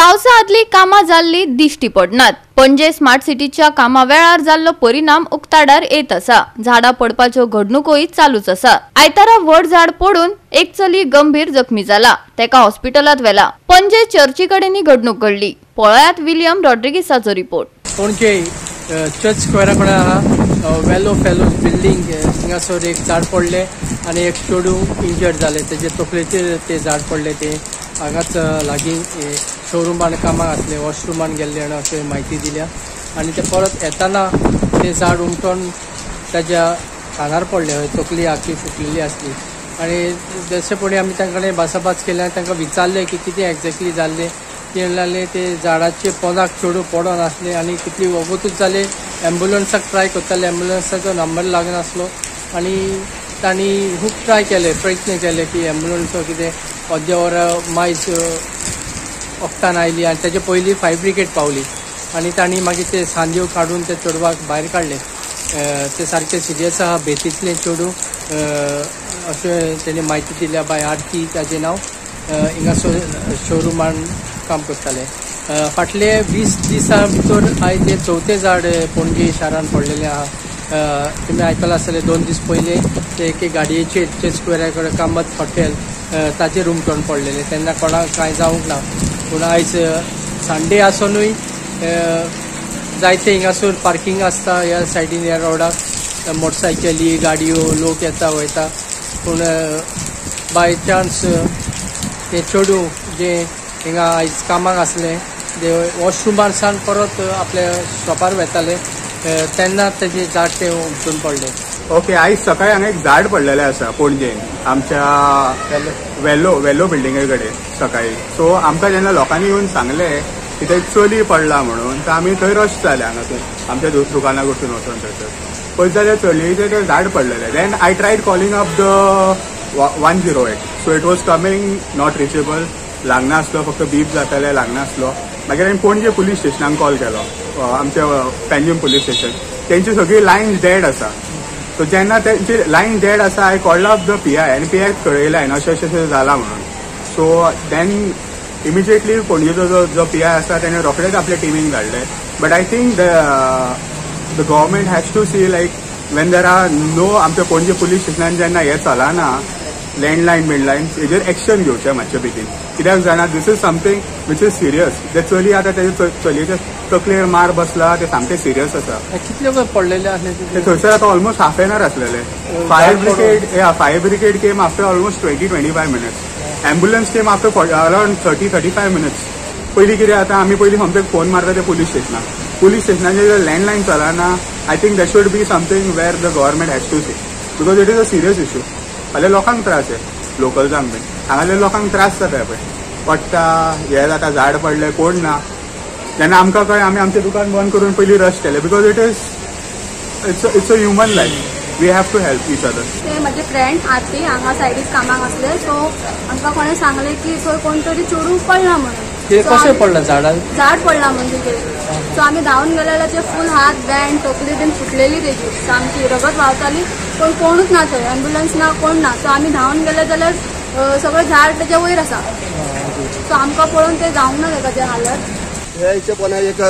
पावसा आदली कामां जाल्ली दिश्टी पडनात। पणजे स्मार्ट सिटीच्या कामा वेळार जाल्लो परिणाम उक्ताडार येत आसा। झाडां पडपाच्यो घडणुकोय चालूच आसा। आयतारा व्हड झाड पडून एक चली गंभीर जखमी जाला, तेका हॉस्पिटलात व्हेला। पणजे चर्चीकडेनी घडणूक घडली। पळयात विलियम रॉड्रिगीसाचो रिपोर्ट। पणजे चर्च स्क्वेरा कडेन वेलो फेलोज बिल्डिंग हिंगासर एक झाड पडले आणि एक चेडू इंजर्ड जाले। तेजे तकलेचेर ते झाड पडले। ते हांगाच लागीं शोरूमान कामाक आसले, वॉशरूमान गेल्ले आणि अशें म्हायती दिल्या। आणि ते परत येताना ते झाड उमटोन ताच्या कानार पडले, तकली आखी फुटलेली आसली। आणि जशेपणी आमी तांकां भासाभास केली आनी तांकां विचारले की कितें एक्झॅक्टली जाल्लें। ते म्हणले ते झाडाचे पोंदाक चेडू पडोन आसले आणि कितली वगतूच जाले। एम्ब्युलन्साक ट्राय करताले, एम्ब्युलन्साचो नंबर लागनासलो आणि तांणी खूब ट्राय केले, प्रयत्न केले की एम्ब्युलन्स कितें अर्दे वर मायज वखदान आयली आणि ताचे पयलीं फायर ब्रिगेड पावली आणि तांणी मागीर ते सांजो काडून ते चेडवाक भायर काडले। ते सारके सिरियस आहा, बेतीतलें चेडू अशें तेणी म्हायती दिल्या। बाय आरती ताचें नांव, हिंगासर शोरूमान काम करताले। फाटले 20 दिसां भितर आयज हे चवथे झाड पणजे शारान पडलेलें आहा। तुमी आयकलां आसतलें 2 दीस पयलीं ते एके गाडयेचेर चर्च स्क्वेरा कडेन कामत हॉटेल ताचेर उमटोन पडलेले। तेन्ना कोणाक कांय जावंक ना, पूण आयज संडे आसुनूय जायते हिंगासर पार्किंग आसता ह्या सायडीन, ह्या रोडाक मोटरसायकली गाडयो लोक येता वयता। पूण बाय चान्स ते चेडू जे हिंगा आयज कामाक आसले ते वॉशरूमान सावन परत आपल्या शॉपार वेताले तेन्ना तेजे झाड ते उमटून पडले। ओके, आयज सकाळी हांगा एक झाड पडलेलें आसा पणजेन आमच्या वेलो बिल्डिंगे कडेन सकाळी। सो आमकां जेन्ना लोकांनी येवन सांगलें की ते चली पडला म्हणून, तर आमी थंय रश जाले हांगासून आमच्या दुकाना कडसून वचून थंयसर पळयत जाल्यार चलयेचें तें झाड पडलेलें। Then I tried calling up the 108, so it was coming not reachable, लागना आसलो, फक्त बीप जातालें, लागना आसलो। मागीर हांवें पणजे पुलीस स्टेशनाक कॉल केलो, आमच्या पेंजीम पुलीस स्टेशन। तेंची सगळी लायन डेड आसा। सो जेन्ना तेंची लायन डेड आसा, I called up the PI आनी PI कळयलें अशें अशें जाला म्हणून। सो देन इमिजिएटली पणजेचो जो PI आसा तेणें रोखडेच आपल्या टिमीक धाडले। But I think the government has to see like when there are no, आमच्या पणजे पुलीस स्टेशनान जेन्ना हें चलना लँडलायन बिल्डलायन, हेजेर एक्शन घेवचें मातशें बेगीन। कित्याक जाणा this is something which is serious. ते चली आतां तेजे चलयेच्या तकलेर मार बसला, ते सामकें सिरियस आसा। कितले वेळ पडलेले आसले ते थंयसर आतां ऑलमोस्ट हाफ एन आवर आसलेले। Fire brigade came after almost 20-25 minutes. Ambulance came after around 30-35 minutes. पयलीं कितें आतां आमी पयलीं समथींग फोन मारता ते पुलीस स्टेशनाचेर जर लँडलायन चलना, I think that should be something where the government has to see, because it is a serious issue. फाल्यां लोकांक त्रास आहे, लोकल्सांक बीन हांगासरल्या लोकांक त्रास जाता पळय, पडटा हें जाता, झाड पडलें, कोण ना। जेन्ना आमकां कळ्ळें आमी आमचें दुकान बंद करून पयलीं रश केलें, because it's a human life, we have to help each other. ते म्हजे फ्रेंड आरती हांगा सायडीक कामाक आसले। सो आमकां कोणें सांगलें की थंय कोण तरी चेडू पडला म्हणून। ते कशें पडला झाड पडला म्हणजे कितें। सो आमी धांवन गेले जाल्यार ते फूल हात बँड तकली बीन फुटलेली तेजी, सामकी रगत व्हांवताली, पण कोणूच ना थंय, एम्ब्युलन्स ना, कोण ना। सो आमी धांवन गेले जाल्यार सगळें झाड तेच्या वयर आसा। सो आमकां पळोवन ते जावंक ना तेका ते हालत। हे इथे पण एक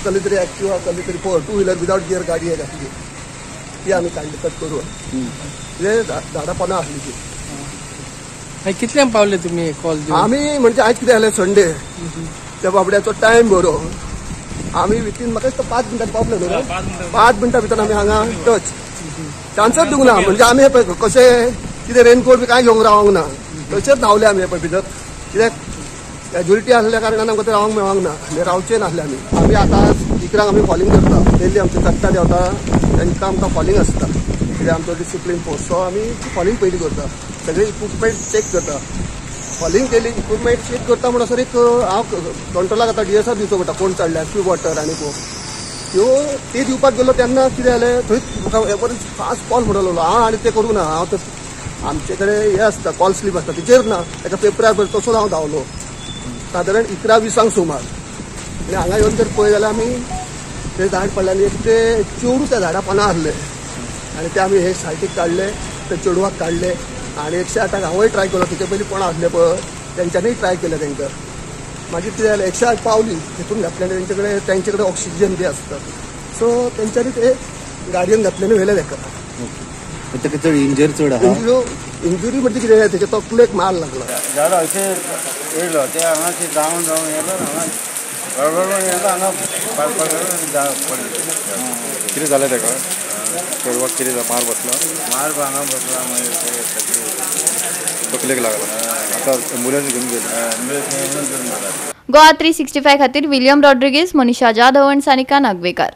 कसली तरी एक्टिवा, कसली तरी 2 व्हीलर विदाउट गियर गाडी आहे घातली, ती आमी काडली कट करून। हे झाडां पोंदा आसली ती। कितल्यांक पावले तुमी कॉल दिवन? आमी म्हणजे आयज कितें जालें संडे, त्या बाबड्याचो टायम बरो, आमी विथीन म्हाका दिसता 5 मिनटां पावले न्हू, 5 मिनटां भितर आमी हांगा टच चान्सच दिवंक ना। म्हणजे आमी कशें कितें रेनकोट बी कांय घेवंक रावंक ना, थंयसरच धांवले आमी भितर। कित्याक कॅज्युअलिटी आसल्या कारणान आमकां ते रावंक मेळोंक ना, रावचे नासले आमी आतां इकरांक आमी फॉलिंग करता, डेली आमचे चट्टा देंवता, तांकां आमकां फॉलिंग आसता, कित्याक आमचो डिसिप्लीन फोर्स। सो आमी फॉलिंग पयलीं करता, सगळे इक्विपमेंट चेक करता। फॉलिंग केली, इक्विपमेंट चेक करता म्हणसर एक हांव कंट्रोलाक आतां DSR दिवचो पडटा, कोण चडल्या, फ्यू वॉटर आनी त्यो ते दिवपाक गेलो तेन्ना कितें जालें, थंय म्हाका बरें फास्ट कॉल म्हणलो, हांव आनी ते करूं ना, हांव तर आमचे कडेन हे आसता कॉल स्लीप आसता, तेचेर ना, ताका पेपरार बरें तसोच हांव धांवलो सादारण 11-20 सुमार। आनी हांगा येवन जर पळय जाल्यार आमी ते झाड पडलें आनी एक ते चेडू त्या झाडा पोंदा आसले, आनी ते आमी हे सायटीक काडले, ते चेडवाक काडले आनी 108 हांवूय ट्राय केलो, तिचे पयलीं कोण आसले पळय तेंच्यांनीय ट्राय केलें तेंकां। मागीर कितें जालें 108 पावली तितून घातलेलें त्यांच्याकडे ऑक्सिजन बी आसता सो तेंच्यांनी ते गाडयेन घातलेले वयले ताका ताका चड इंजर चड आहा इंजुरी म्हणजे कितें तेच्या तकलेक मार लागला झाड अशें येयलो ते हांगाशी धांवन येयलो हांगा गडबडून येयलो हांगा पडलें कितें जालें ताका चेडवाक कितें मार बसला हांगा बसला मागीर तकलेक लागला आतां एम्बुलन्स घेवन गेले एम्बुलन्स घेवन गेला गोवा 365 खातीर विलियम रॉड्रिगीस, मनीषा जाधव आनी सानिका नागवेकर.